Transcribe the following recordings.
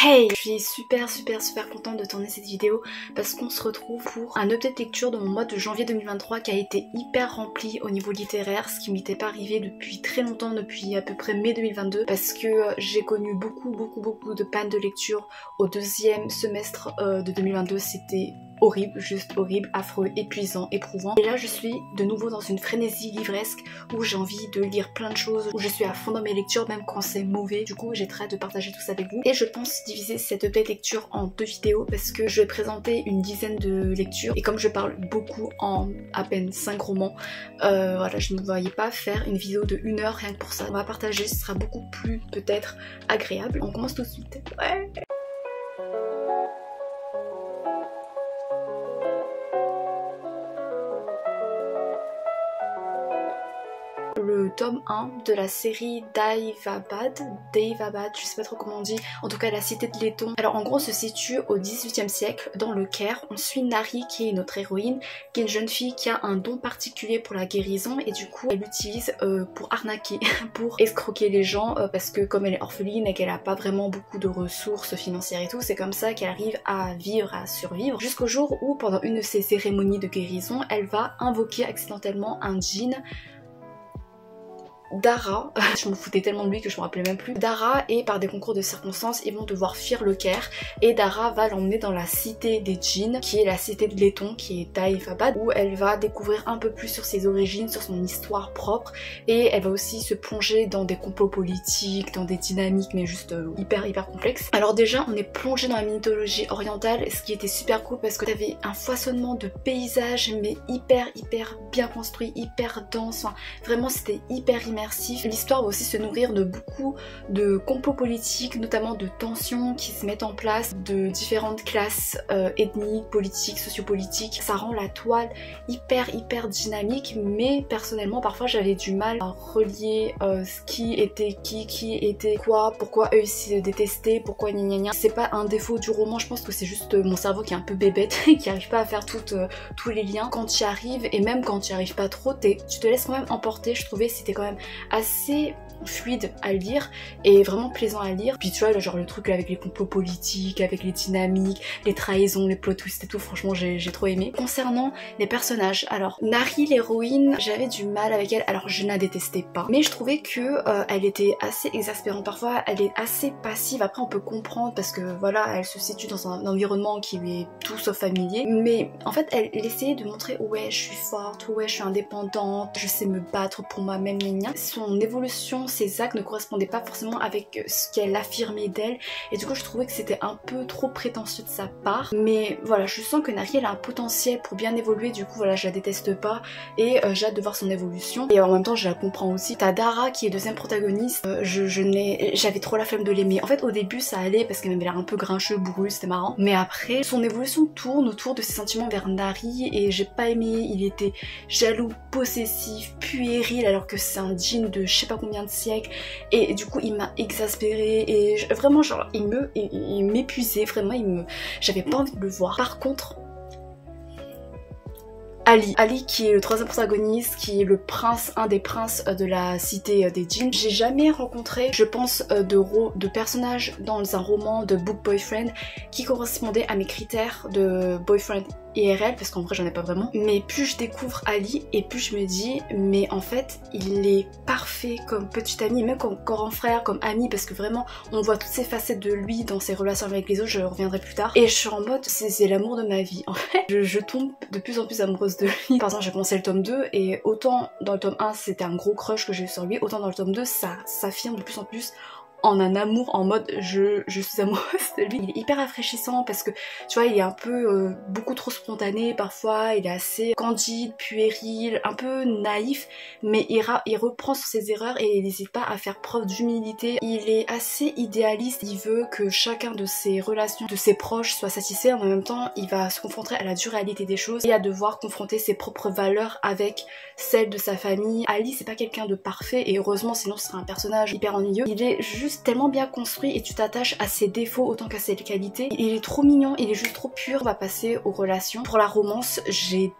Hey! Je suis super contente de tourner cette vidéo parce qu'on se retrouve pour un update lecture de mon mois de janvier 2023 qui a été hyper rempli au niveau littéraire, ce qui m'était pas arrivé depuis très longtemps, depuis à peu près mai 2022, parce que j'ai connu beaucoup de pannes de lecture au deuxième semestre de 2022. C'était horrible, juste horrible, affreux, épuisant, éprouvant. Et là je suis de nouveau dans une frénésie livresque où j'ai envie de lire plein de choses, où je suis à fond dans mes lectures même quand c'est mauvais. Du coup j'ai très hâte de partager tout ça avec vous. Et je pense diviser cette update lecture en deux vidéos parce que je vais présenter une dizaine de lectures. Et comme je parle beaucoup en à peine 5 romans, voilà, je ne me voyais pas faire une vidéo de 1 heure rien que pour ça. On va partager, ce sera beaucoup plus peut-être agréable. On commence tout de suite. Ouais. Le tome 1 de la série Daevabad, je sais pas trop comment on dit, en tout cas la cité de laiton. Alors en gros on se situe au 18e siècle dans le Caire. On suit Nari qui est notre héroïne, qui est une jeune fille qui a un don particulier pour la guérison et du coup elle l'utilise pour arnaquer, pour escroquer les gens parce que comme elle est orpheline et qu'elle a pas vraiment beaucoup de ressources financières et tout, c'est comme ça qu'elle arrive à vivre, à survivre, jusqu'au jour où pendant une de ses cérémonies de guérison elle va invoquer accidentellement un djinn, Dara, je me foutais tellement de lui que je me rappelais même plus, Dara, et par des concours de circonstances ils vont devoir fuir le Caire et Dara va l'emmener dans la cité des djinns qui est la cité de laiton, qui est Daevabad, où elle va découvrir un peu plus sur ses origines, sur son histoire propre, et elle va aussi se plonger dans des complots politiques, dans des dynamiques mais juste hyper complexes. Alors déjà on est plongé dans la mythologie orientale, ce qui était super cool parce que t'avais un foisonnement de paysages mais hyper bien construit, hyper dense, enfin, vraiment c'était hyper immersif. L'histoire va aussi se nourrir de beaucoup de complots politiques, notamment de tensions qui se mettent en place, de différentes classes ethniques, politiques, sociopolitiques. Ça rend la toile hyper dynamique, mais personnellement parfois j'avais du mal à relier qui était quoi, pourquoi eux ils se détestaient, pourquoi gna. C'est pas un défaut du roman, je pense que c'est juste mon cerveau qui est un peu bébête qui arrive pas à faire tous les liens. Quand tu y arrives, et même quand tu y arrives pas trop, tu te laisses quand même emporter. Je trouvais que c'était quand même assez fluide à lire et vraiment plaisant à lire. Puis tu vois genre le truc avec les complots politiques, avec les dynamiques, les trahisons, les plot twists et tout, franchement j'ai trop aimé. Concernant les personnages, alors Nari l'héroïne, j'avais du mal avec elle, alors je ne la détestais pas, mais je trouvais que elle était assez exaspérante, parfois elle est assez passive. Après on peut comprendre parce que voilà elle se situe dans un environnement qui lui est tout sauf familier, mais en fait elle essayait de montrer ouais je suis forte, ouais je suis indépendante, je sais me battre pour moi-même. Son évolution, ses actes ne correspondaient pas forcément avec ce qu'elle affirmait d'elle et du coup je trouvais que c'était un peu trop prétentieux de sa part, mais voilà je sens que Nari elle a un potentiel pour bien évoluer, du coup voilà je la déteste pas et j'ai hâte de voir son évolution et en même temps je la comprends aussi. T'as Dara qui est deuxième protagoniste, j'avais trop la flemme de l'aimer. En fait au début ça allait parce qu'elle avait l'air un peu grincheux, bourru, c'était marrant, mais après son évolution tourne autour de ses sentiments vers Nari et j'ai pas aimé. Il était jaloux, possessif, puéril alors que c'est un djinn de je sais pas combien de siècles et du coup il m'a exaspérée et vraiment genre il m'épuisait vraiment, j'avais pas envie de le voir. Par contre Ali qui est le troisième protagoniste, qui est le prince, un des princes de la cité des djinns. J'ai jamais rencontré, je pense, de personnages dans un roman de book boyfriend qui correspondait à mes critères de boyfriend IRL, parce qu'en vrai j'en ai pas vraiment, mais plus je découvre Ali et plus je me dis mais en fait il est parfait comme petit ami, même comme grand frère, comme ami, parce que vraiment on voit toutes ces facettes de lui dans ses relations avec les autres, je reviendrai plus tard, et je suis en mode c'est l'amour de ma vie en fait. Je tombe de plus en plus amoureuse de lui. Par exemple j'ai commencé le tome 2 et autant dans le tome 1 c'était un gros crush que j'ai eu sur lui, autant dans le tome 2 ça s'affirme de plus en plus en un amour, en mode je suis amoureuse de lui. Il est hyper rafraîchissant parce que tu vois il est un peu beaucoup trop spontané parfois, il est assez candide, puéril, un peu naïf, mais il reprend sur ses erreurs et il n'hésite pas à faire preuve d'humilité. Il est assez idéaliste, il veut que chacun de ses relations, de ses proches soit satisfait, en même temps il va se confronter à la dure réalité des choses et à devoir confronter ses propres valeurs avec celles de sa famille. Ali c'est pas quelqu'un de parfait et heureusement sinon ce serait un personnage hyper ennuyeux. Il est juste tellement bien construit et tu t'attaches à ses défauts autant qu'à ses qualités. Il est trop mignon, il est juste trop pur. On va passer aux relations. Pour la romance, j'ai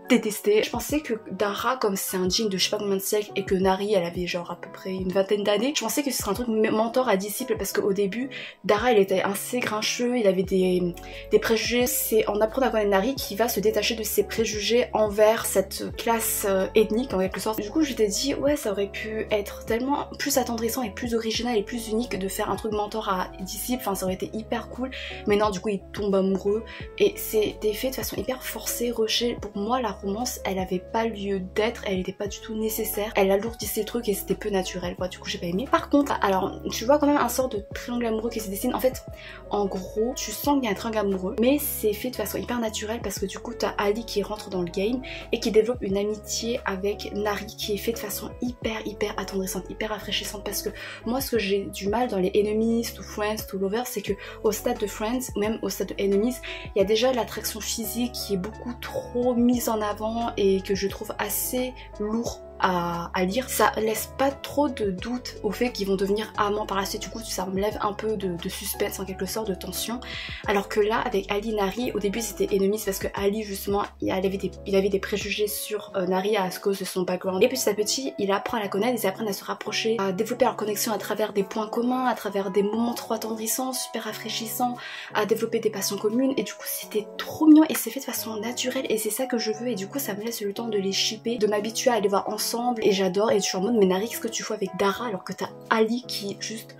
détesté. Je pensais que Dara, comme c'est un djinn de je sais pas combien de siècles et que Nari elle avait genre à peu près une vingtaine d'années, je pensais que ce serait un truc mentor à disciple parce qu'au début Dara il était assez grincheux, il avait des préjugés. C'est en apprenant à connaître Nari qui va se détacher de ses préjugés envers cette classe ethnique en quelque sorte. Du coup je t'ai dit ouais ça aurait pu être tellement plus attendrissant et plus original et plus unique de faire un truc mentor à disciple, enfin ça aurait été hyper cool, mais non du coup il tombe amoureux et c'était fait de façon hyper forcée, rushée. Pour moi la romance elle avait pas lieu d'être, elle était pas du tout nécessaire, elle alourdissait le truc et c'était peu naturel quoi, du coup j'ai pas aimé. Par contre alors tu vois quand même un sort de triangle amoureux qui se dessine, en fait en gros tu sens qu'il y a un triangle amoureux mais c'est fait de façon hyper naturelle parce que du coup t'as Ali qui rentre dans le game et qui développe une amitié avec Nari qui est fait de façon hyper attendrissante, hyper rafraîchissante, parce que moi ce que j'ai du mal dans les Enemies, to Friends, to Lovers, c'est que au stade de Friends, même au stade de Enemies, il y a déjà l'attraction physique qui est beaucoup trop mise en avant et que je trouve assez lourd à lire. Ça laisse pas trop de doute au fait qu'ils vont devenir amants par la suite, du coup ça me lève un peu de suspense en quelque sorte, de tension, alors que là avec Ali Nari au début c'était Enemies parce que Ali justement il avait des préjugés sur Nari à cause de son background et petit à petit il apprend à la connaître, ils apprennent à se rapprocher, à développer leur connexion à travers des points communs, à travers des moments trop attendrissants, super rafraîchissants, à développer des passions communes et du coup c'était trop mignon et c'est fait de façon naturelle et c'est ça que je veux et du coup ça me laisse le temps de les shipper, de m'habituer à les voir ensemble et j'adore et je suis en mode mais Nari qu'est-ce que tu fais avec Dara alors que t'as Ali qui est juste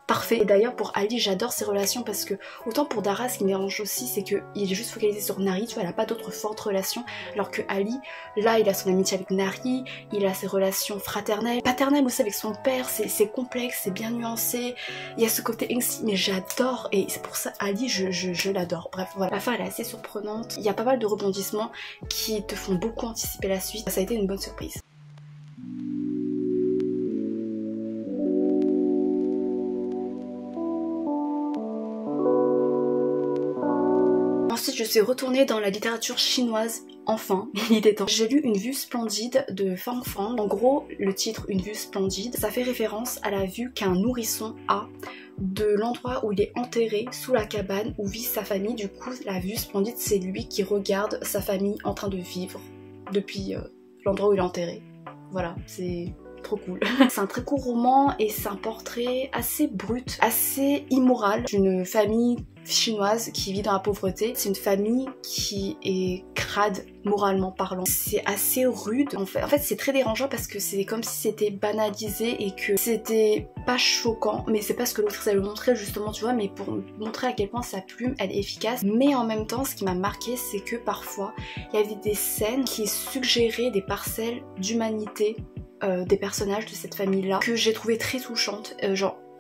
parfait. Et d'ailleurs pour Ali j'adore ses relations parce que autant pour Dara ce qui me dérange aussi c'est qu'il est juste focalisé sur Nari, tu vois, elle a pas d'autres fortes relations, alors que Ali là il a son amitié avec Nari, il a ses relations fraternelles, paternelles aussi avec son père, c'est complexe, c'est bien nuancé, il y a ce côté angsty mais j'adore et c'est pour ça Ali je l'adore. Bref voilà, la fin elle est assez surprenante, il y a pas mal de rebondissements qui te font beaucoup anticiper la suite, ça a été une bonne surprise. Ensuite je suis retournée dans la littérature chinoise, enfin, il était temps. J'ai lu Une vue splendide de Fang Fang. En gros, le titre Une vue splendide, ça fait référence à la vue qu'un nourrisson a de l'endroit où il est enterré, sous la cabane où vit sa famille. Du coup, la vue splendide, c'est lui qui regarde sa famille en train de vivre depuis l'endroit où il est enterré. Voilà, c'est trop cool. C'est un très court roman et c'est un portrait assez brut, assez immoral d'une famille chinoise qui vit dans la pauvreté. C'est une famille qui est crade moralement parlant. C'est assez rude. En fait c'est très dérangeant parce que c'est comme si c'était banalisé et que c'était pas choquant, mais c'est pas ce que l'autrice elle le montrait justement, tu vois, mais pour montrer à quel point sa plume elle est efficace. Mais en même temps ce qui m'a marqué c'est que parfois il y avait des scènes qui suggéraient des parcelles d'humanité des personnages de cette famille là que j'ai trouvé très touchantes,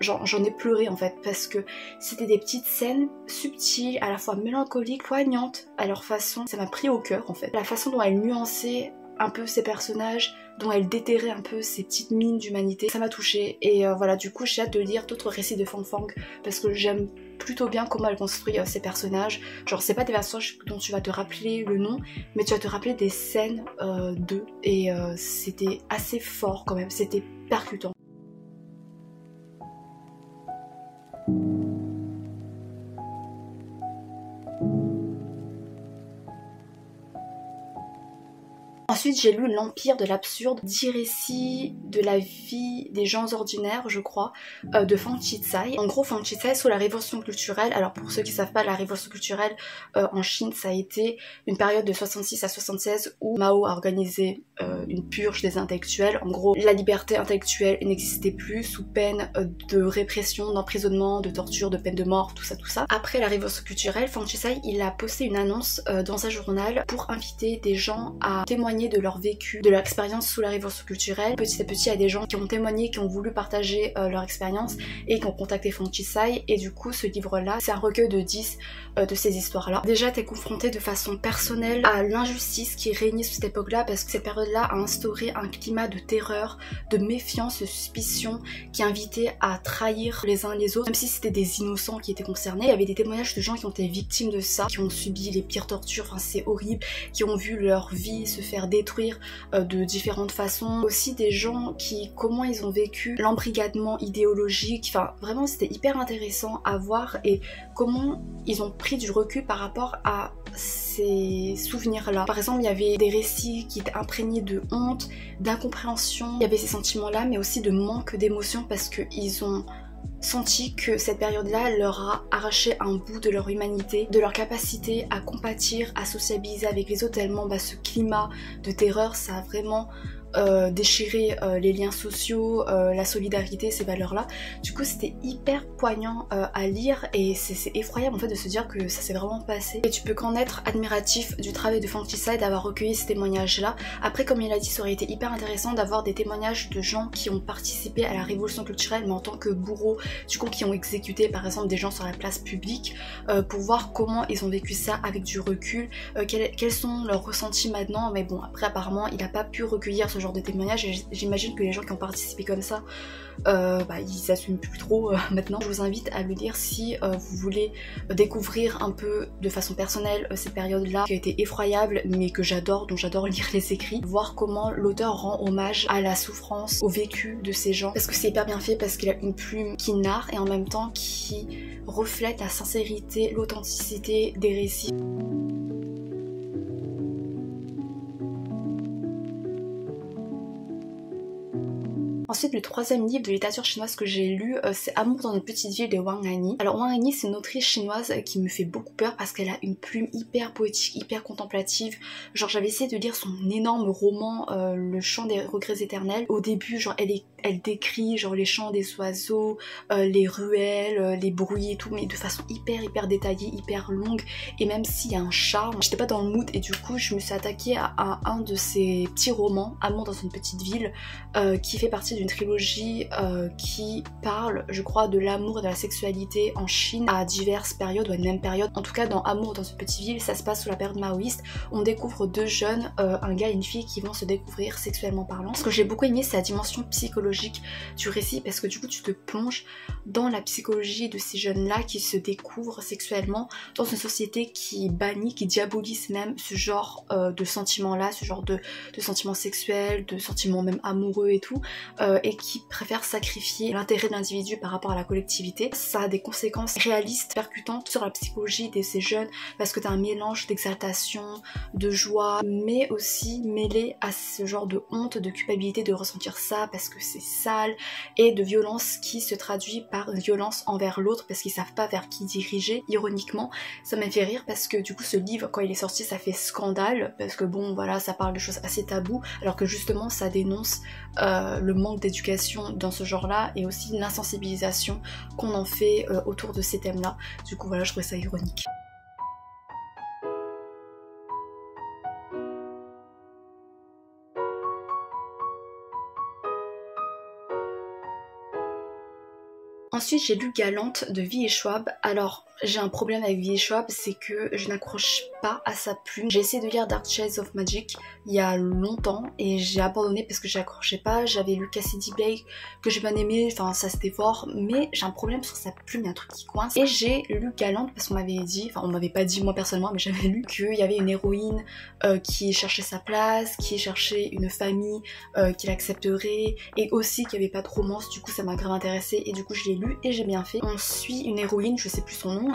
j'en ai pleuré en fait parce que c'était des petites scènes subtiles, à la fois mélancoliques, poignantes à leur façon. Ça m'a pris au cœur en fait, la façon dont elle nuançait un peu ses personnages, dont elle déterrait un peu ces petites mines d'humanité, ça m'a touchée et voilà, du coup j'ai hâte de lire d'autres récits de Fang Fang parce que j'aime plutôt bien comment elle construit ses personnages. Genre c'est pas des personnages dont tu vas te rappeler le nom, mais tu vas te rappeler des scènes d'eux et c'était assez fort quand même, c'était percutant. Ensuite j'ai lu L'Empire de l'absurde, 10 récits de la vie des gens ordinaires je crois, de Fang Chi-tsai. En gros Fang Chi-tsai sous la révolution culturelle, alors pour ceux qui savent pas la révolution culturelle en Chine ça a été une période de 66 à 76 où Mao a organisé une purge des intellectuels. En gros la liberté intellectuelle n'existait plus sous peine de répression, d'emprisonnement, de torture, de peine de mort, tout ça. Après la révolution culturelle, Fang Chi-tsai il a posté une annonce dans un journal pour inviter des gens à témoigner de leur vécu, de leur expérience sous la révolution culturelle. Petit à petit il y a des gens qui ont témoigné, qui ont voulu partager leur expérience et qui ont contacté Fang Chi-tsai et du coup ce livre là c'est un recueil de 10 de ces histoires là. Déjà t'es confronté de façon personnelle à l'injustice qui régnait sous cette époque là parce que cette période là a instauré un climat de terreur, de méfiance, de suspicion qui invitait à trahir les uns les autres même si c'était des innocents qui étaient concernés. Il y avait des témoignages de gens qui ont été victimes de ça, qui ont subi les pires tortures, enfin c'est horrible, qui ont vu leur vie se faire détruire de différentes façons. Aussi des gens comment ils ont vécu l'embrigadement idéologique, enfin vraiment c'était hyper intéressant à voir et comment ils ont pris du recul par rapport à ces souvenirs-là. Par exemple, il y avait des récits qui étaient imprégnés de honte, d'incompréhension, il y avait ces sentiments-là, mais aussi de manque d'émotion parce qu'ils ont senti que cette période-là leur a arraché un bout de leur humanité, de leur capacité à compatir, à sociabiliser avec les autres, tellement ce climat de terreur, ça a vraiment déchirer les liens sociaux, la solidarité, ces valeurs-là. Du coup, c'était hyper poignant à lire et c'est effroyable en fait de se dire que ça s'est vraiment passé. Et tu peux qu'en être admiratif du travail de Fanticide d'avoir recueilli ces témoignages-là. Après, comme il a dit, ça aurait été hyper intéressant d'avoir des témoignages de gens qui ont participé à la révolution culturelle, mais en tant que bourreaux, du coup, qui ont exécuté par exemple des gens sur la place publique, pour voir comment ils ont vécu ça avec du recul, quels sont leurs ressentis maintenant. Mais bon, après apparemment, il n'a pas pu recueillir ce genre de témoignages et j'imagine que les gens qui ont participé comme ça ils s'assument plus trop maintenant. Je vous invite à le lire si vous voulez découvrir un peu de façon personnelle cette période là qui a été effroyable mais que j'adore, dont j'adore lire les écrits, voir comment l'auteur rend hommage à la souffrance, au vécu de ces gens, parce que c'est hyper bien fait, parce qu'il a une plume qui narre et en même temps qui reflète la sincérité, l'authenticité des récits. Ensuite, le troisième livre de littérature chinoise que j'ai lu, c'est Amour dans une petite ville de Wang Hanyi. Alors Wang Hanyi, c'est une autrice chinoise qui me fait beaucoup peur parce qu'elle a une plume hyper poétique, hyper contemplative. Genre j'avais essayé de lire son énorme roman Le chant des regrets éternels. Au début, genre elle décrit genre les chants des oiseaux, les ruelles, les bruits et tout, mais de façon hyper détaillée, hyper longue. Et même s'il y a un charme, j'étais pas dans le mood et du coup je me suis attaquée à un de ses petits romans, Amour dans une petite ville, qui fait partie d'une trilogie qui parle, je crois, de l'amour et de la sexualité en Chine à diverses périodes ou à une même période. En tout cas, dans Amour dans une petite ville, ça se passe sous la période maoïste. On découvre deux jeunes, un gars et une fille, qui vont se découvrir sexuellement parlant. Ce que j'ai beaucoup aimé, c'est la dimension psychologique du récit, parce que du coup, tu te plonges dans la psychologie de ces jeunes-là qui se découvrent sexuellement dans une société qui bannit, qui diabolise même ce genre de sentiments-là, ce genre de sentiments sexuels, de sentiments même amoureux et tout. Et qui préfère sacrifier l'intérêt de l'individu par rapport à la collectivité. Ça a des conséquences réalistes, percutantes sur la psychologie de ces jeunes, parce que t'as un mélange d'exaltation, de joie, mais aussi mêlé à ce genre de honte, de culpabilité de ressentir ça parce que c'est sale, et de violence qui se traduit par violence envers l'autre parce qu'ils savent pas vers qui diriger. Ironiquement, ça m'a fait rire parce que du coup ce livre, quand il est sorti, ça fait scandale parce que bon voilà, ça parle de choses assez tabous, alors que justement ça dénonce le manque d'éducation dans ce genre-là et aussi l'insensibilisation qu'on en fait autour de ces thèmes-là. Du coup voilà, je trouvais ça ironique. Ensuite, j'ai lu Galante de V.E. Schwab. Alors, j'ai un problème avec V.E. Schwab, c'est que je n'accroche pas à sa plume. J'ai essayé de lire Dark Shades of Magic il y a longtemps et j'ai abandonné parce que j'accrochais pas. J'avais lu Cassidy Blake que j'ai bien aimé, enfin ça se dévore, mais j'ai un problème sur sa plume, il y a un truc qui coince. Et j'ai lu Galante parce qu'on m'avait dit, enfin on m'avait pas dit moi personnellement, mais j'avais lu qu'il y avait une héroïne qui cherchait sa place, qui cherchait une famille qui l'accepterait, et aussi qu'il n'y avait pas de romance. Du coup ça m'a grave intéressée et du coup je l'ai lu et j'ai bien fait. On suit une héroïne, je sais plus son nom,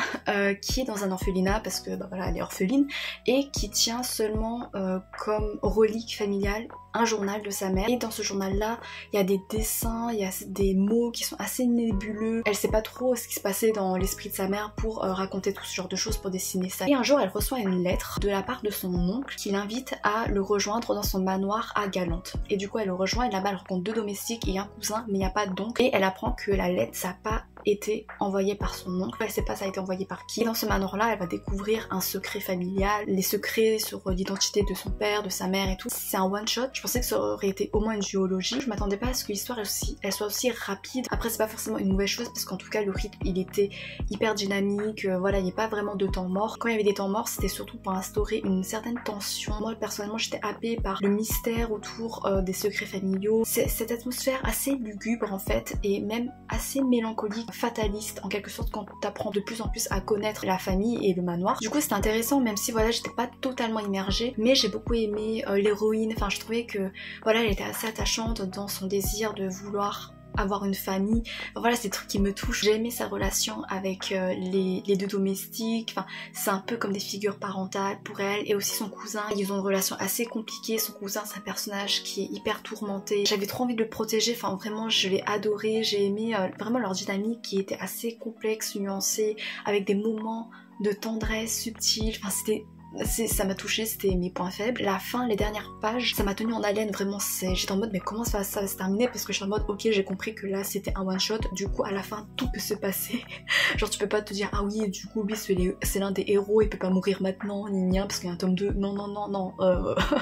qui est dans un orphelinat parce que bah voilà, elle est orpheline, et qui tient seulement comme relique familiale un journal de sa mère. Et dans ce journal là il y a des dessins, il y a des mots qui sont assez nébuleux. Elle sait pas trop ce qui se passait dans l'esprit de sa mère pour raconter tout ce genre de choses, pour dessiner ça. Et un jour elle reçoit une lettre de la part de son oncle qui l'invite à le rejoindre dans son manoir à Galante. Et du coup elle le rejoint et là-bas elle rencontre deux domestiques et un cousin, mais il n'y a pas d'oncle. Et elle apprend que la lettre ça n'a pas été envoyé par son oncle, elle sait pas ça a été envoyé par qui. Et dans ce manoir là elle va découvrir un secret familial, les secrets sur l'identité de son père, de sa mère et tout. C'est un one shot, je pensais que ça aurait été au moins une duologie. Je m'attendais pas à ce que l'histoire elle soit aussi rapide. Après c'est pas forcément une mauvaise chose parce qu'en tout cas le rythme il était hyper dynamique, voilà, il n'y a pas vraiment de temps mort. Quand il y avait des temps morts c'était surtout pour instaurer une certaine tension. Moi personnellement j'étais happée par le mystère autour des secrets familiaux, cette atmosphère assez lugubre en fait, et même assez mélancolique, fataliste en quelque sorte, quand t'apprends de plus en en plus à connaître la famille et le manoir. Du coup c'était intéressant, même si voilà j'étais pas totalement immergée, mais j'ai beaucoup aimé l'héroïne. Enfin je trouvais que voilà elle était assez attachante dans son désir de vouloir avoir une famille. Enfin, voilà, c'est des trucs qui me touchent. J'ai aimé sa relation avec les deux domestiques. Enfin, c'est un peu comme des figures parentales pour elle. Et aussi son cousin. Ils ont une relation assez compliquée. Son cousin, c'est un personnage qui est hyper tourmenté. J'avais trop envie de le protéger. Enfin, vraiment, je l'ai adoré. J'ai aimé vraiment leur dynamique qui était assez complexe, nuancée, avec des moments de tendresse subtile. Enfin, ça m'a touchée, c'était mes points faibles. La fin, les dernières pages, ça m'a tenue en haleine, vraiment. J'étais en mode mais comment ça va se terminer, parce que je suis en mode ok, j'ai compris que là c'était un one shot, du coup à la fin tout peut se passer. Genre tu peux pas te dire ah oui du coup lui c'est l'un des héros, il peut pas mourir maintenant ni rien parce qu'il y a un tome 2. Non.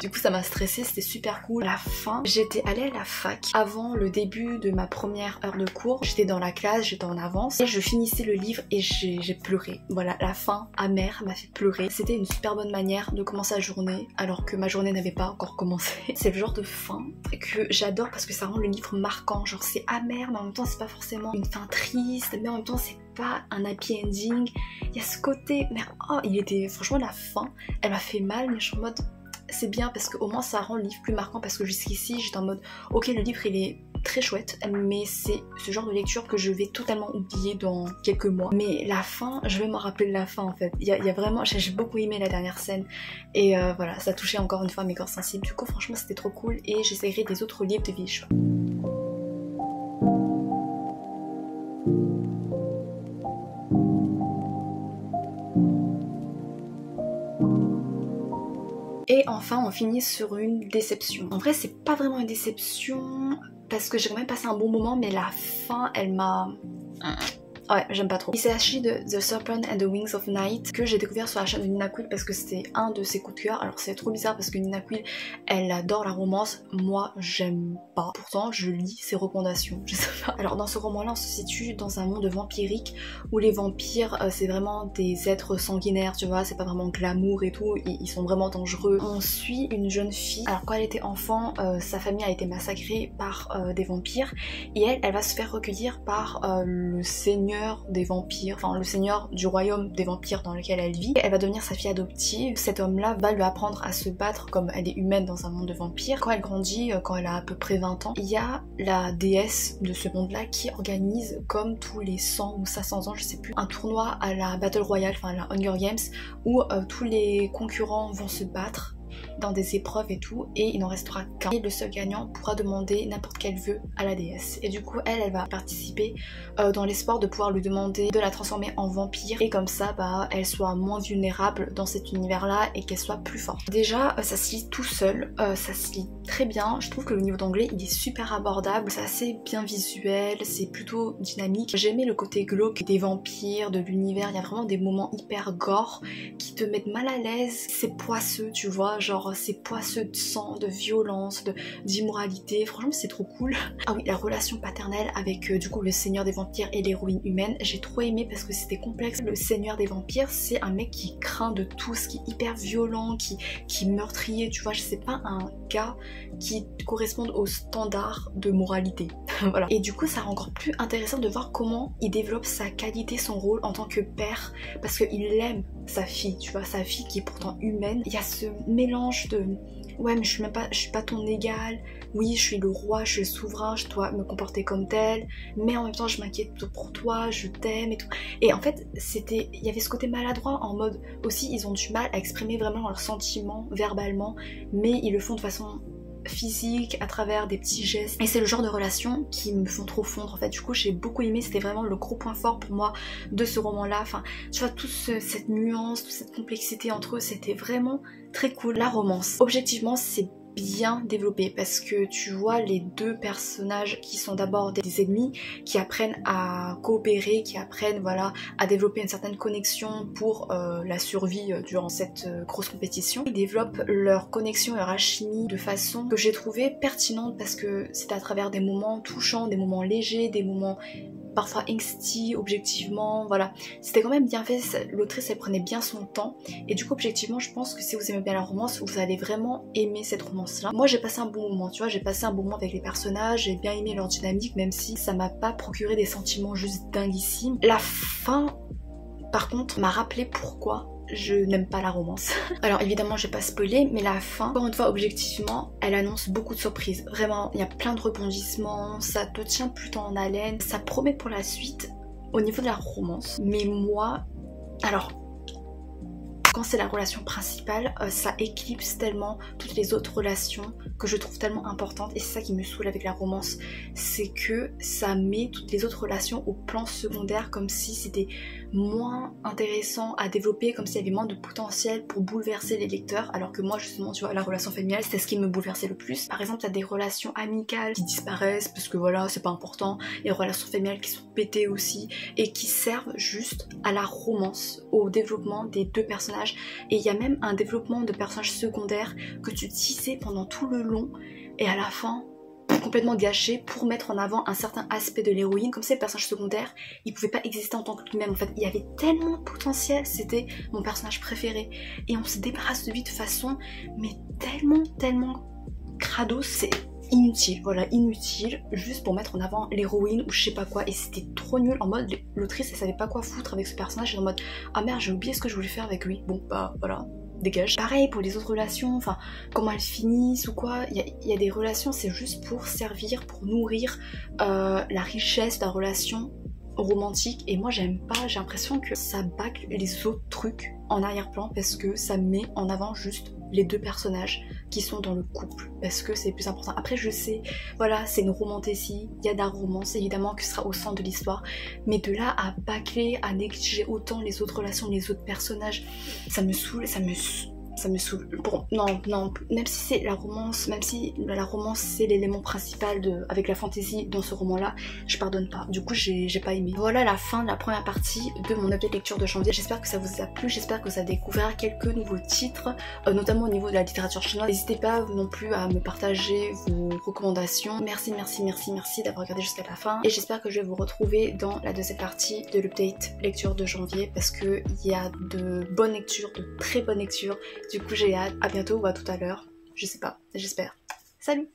Du coup ça m'a stressée, c'était super cool. À la fin, j'étais allée à la fac avant le début de ma première heure de cours. J'étais dans la classe, j'étais en avance et je finissais le livre et j'ai pleuré. Voilà, la fin amère m'a fait pleurer. C'était une super bonne manière de commencer la journée alors que ma journée n'avait pas encore commencé. C'est le genre de fin que j'adore parce que ça rend le livre marquant. Genre c'est amer mais en même temps c'est pas forcément une fin triste, mais en même temps c'est pas un happy ending. Il y a ce côté, mais oh il était, franchement la fin elle m'a fait mal, mais je suis en mode c'est bien parce qu'au moins ça rend le livre plus marquant, parce que jusqu'ici j'étais en mode ok le livre il est très chouette mais c'est ce genre de lecture que je vais totalement oublier dans quelques mois, mais la fin je vais m'en rappeler de la fin en fait. Il y a vraiment, j'ai beaucoup aimé la dernière scène et voilà, ça touchait encore une fois mes corps sensibles. Du coup franchement c'était trop cool et j'essaierai des autres livres de Villecheveux. Et enfin on finit sur une déception. En vrai c'est pas vraiment une déception parce que j'ai quand même passé un bon moment, mais la fin elle m'a... Ouais, j'aime pas trop. Il s'agit de The Serpent and the Wings of Night que j'ai découvert sur la chaîne de Nina Quill parce que c'était un de ses coups de cœur. Alors c'est trop bizarre parce que Nina Quill elle adore la romance, moi j'aime pas. Pourtant je lis ses recommandations, je sais pas. Alors dans ce roman là on se situe dans un monde vampirique où les vampires c'est vraiment des êtres sanguinaires, tu vois, c'est pas vraiment glamour et tout, ils sont vraiment dangereux. On suit une jeune fille, alors quand elle était enfant sa famille a été massacrée par des vampires et elle va se faire recueillir par le seigneur des vampires, enfin le seigneur du royaume des vampires dans lequel elle vit. Elle va devenir sa fille adoptive. Cet homme-là va lui apprendre à se battre comme elle est humaine dans un monde de vampires. Quand elle grandit, quand elle a à peu près 20 ans, il y a la déesse de ce monde-là qui organise comme tous les 100 ou 500 ans, je sais plus, un tournoi à la Battle Royale, enfin à la Hunger Games, où tous les concurrents vont se battre dans des épreuves et tout, et il n'en restera qu'un. Et le seul gagnant pourra demander n'importe quel vœu à la déesse. Et du coup, elle va participer dans l'espoir de pouvoir lui demander de la transformer en vampire, et comme ça, bah, elle soit moins vulnérable dans cet univers-là et qu'elle soit plus forte. Déjà, ça se lit tout seul, ça se lit très bien. Je trouve que le niveau d'anglais, il est super abordable, c'est assez bien visuel, c'est plutôt dynamique. J'ai aimé le côté glauque des vampires, de l'univers. Il y a vraiment des moments hyper gore qui te mettent mal à l'aise. C'est poisseux, tu vois, genre c'est poisseux de sang, de violence, d'immoralité. Franchement c'est trop cool. Ah oui, la relation paternelle avec du coup le seigneur des vampires et l'héroïne humaine, j'ai trop aimé parce que c'était complexe. Le seigneur des vampires c'est un mec qui craint de tout, ce qui est hyper violent, qui est meurtrier, tu vois, c'est pas un gars qui corresponde aux standards de moralité. Voilà. Et du coup ça rend encore plus intéressant de voir comment il développe sa qualité, son rôle en tant que père, parce qu'il aime sa fille, tu vois, sa fille qui est pourtant humaine. Il y a ce mélange de ouais mais je suis pas ton égal, oui je suis le roi, je suis le souverain, je dois me comporter comme tel, mais en même temps je m'inquiète pour toi, je t'aime et tout. Et en fait il y avait ce côté maladroit en mode aussi ils ont du mal à exprimer vraiment leurs sentiments verbalement, mais ils le font de façon physique, à travers des petits gestes, et c'est le genre de relations qui me font trop fondre en fait. Du coup j'ai beaucoup aimé, c'était vraiment le gros point fort pour moi de ce roman là. Enfin tu vois, toute cette nuance, toute cette complexité entre eux, c'était vraiment très cool. La romance, objectivement c'est bien développé parce que tu vois les deux personnages qui sont d'abord des ennemis, qui apprennent à coopérer, qui apprennent voilà à développer une certaine connexion pour la survie durant cette grosse compétition. Ils développent leur connexion et leur alchimie de façon que j'ai trouvé pertinente parce que c'était à travers des moments touchants, des moments légers, des moments parfois angsty, objectivement, voilà. C'était quand même bien fait, l'autrice elle prenait bien son temps, et du coup objectivement je pense que si vous aimez bien la romance, vous allez vraiment aimer cette romance là. Moi j'ai passé un bon moment, tu vois, j'ai passé un bon moment avec les personnages, j'ai bien aimé leur dynamique, même si ça m'a pas procuré des sentiments juste dinguissimes. La fin par contre m'a rappelé pourquoi je n'aime pas la romance. Alors évidemment je vais pas spoiler, mais la fin, encore une fois objectivement, elle annonce beaucoup de surprises. Vraiment, il y a plein de rebondissements, ça te tient plutôt en haleine, ça promet pour la suite au niveau de la romance. Mais moi, alors quand c'est la relation principale, ça éclipse tellement toutes les autres relations que je trouve tellement importantes, et c'est ça qui me saoule avec la romance, c'est que ça met toutes les autres relations au plan secondaire, comme si c'était moins intéressant à développer, comme s'il y avait moins de potentiel pour bouleverser les lecteurs, alors que moi justement tu vois, la relation familiale c'est ce qui me bouleversait le plus. Par exemple, t'as des relations amicales qui disparaissent parce que voilà, c'est pas important, les relations familiales qui sont pétées aussi et qui servent juste à la romance, au développement des deux personnages. Et il y a même un développement de personnages secondaires que tu tissais pendant tout le long et à la fin complètement gâché pour mettre en avant un certain aspect de l'héroïne. Comme c'est le personnage secondaire, il pouvait pas exister en tant que lui-même. En fait, il y avait tellement de potentiel, c'était mon personnage préféré et on se débarrasse de lui de façon mais tellement crado, c'est inutile, voilà, inutile, juste pour mettre en avant l'héroïne ou je sais pas quoi. Et c'était trop nul, en mode l'autrice elle savait pas quoi foutre avec ce personnage, et en mode ah merde, j'ai oublié ce que je voulais faire avec lui, bon bah voilà, dégage. Pareil pour les autres relations, enfin comment elles finissent ou quoi, il y a des relations c'est juste pour servir, pour nourrir la richesse de la relation romantique, et moi j'aime pas, j'ai l'impression que ça bâcle les autres trucs en arrière-plan parce que ça met en avant juste les deux personnages qui sont dans le couple, parce que c'est le plus important. Après je sais, voilà, c'est une romantécie, il y a de la romance évidemment qui sera au centre de l'histoire, mais de là à bâcler, à négliger autant les autres relations, les autres personnages, ça me saoule, ça me saoule. Bon, non, même si c'est la romance, même si la romance c'est l'élément principal avec la fantaisie dans ce roman-là, je pardonne pas. Du coup, j'ai pas aimé. Voilà la fin de la première partie de mon update lecture de janvier. J'espère que ça vous a plu, j'espère que vous avez découvert quelques nouveaux titres, notamment au niveau de la littérature chinoise. N'hésitez pas non plus à me partager vos recommandations. Merci d'avoir regardé jusqu'à la fin. Et j'espère que je vais vous retrouver dans la deuxième partie de l'update lecture de janvier, parce qu'il y a de bonnes lectures, de très bonnes lectures. Du coup j'ai hâte, à bientôt ou à tout à l'heure, je sais pas, j'espère. Salut!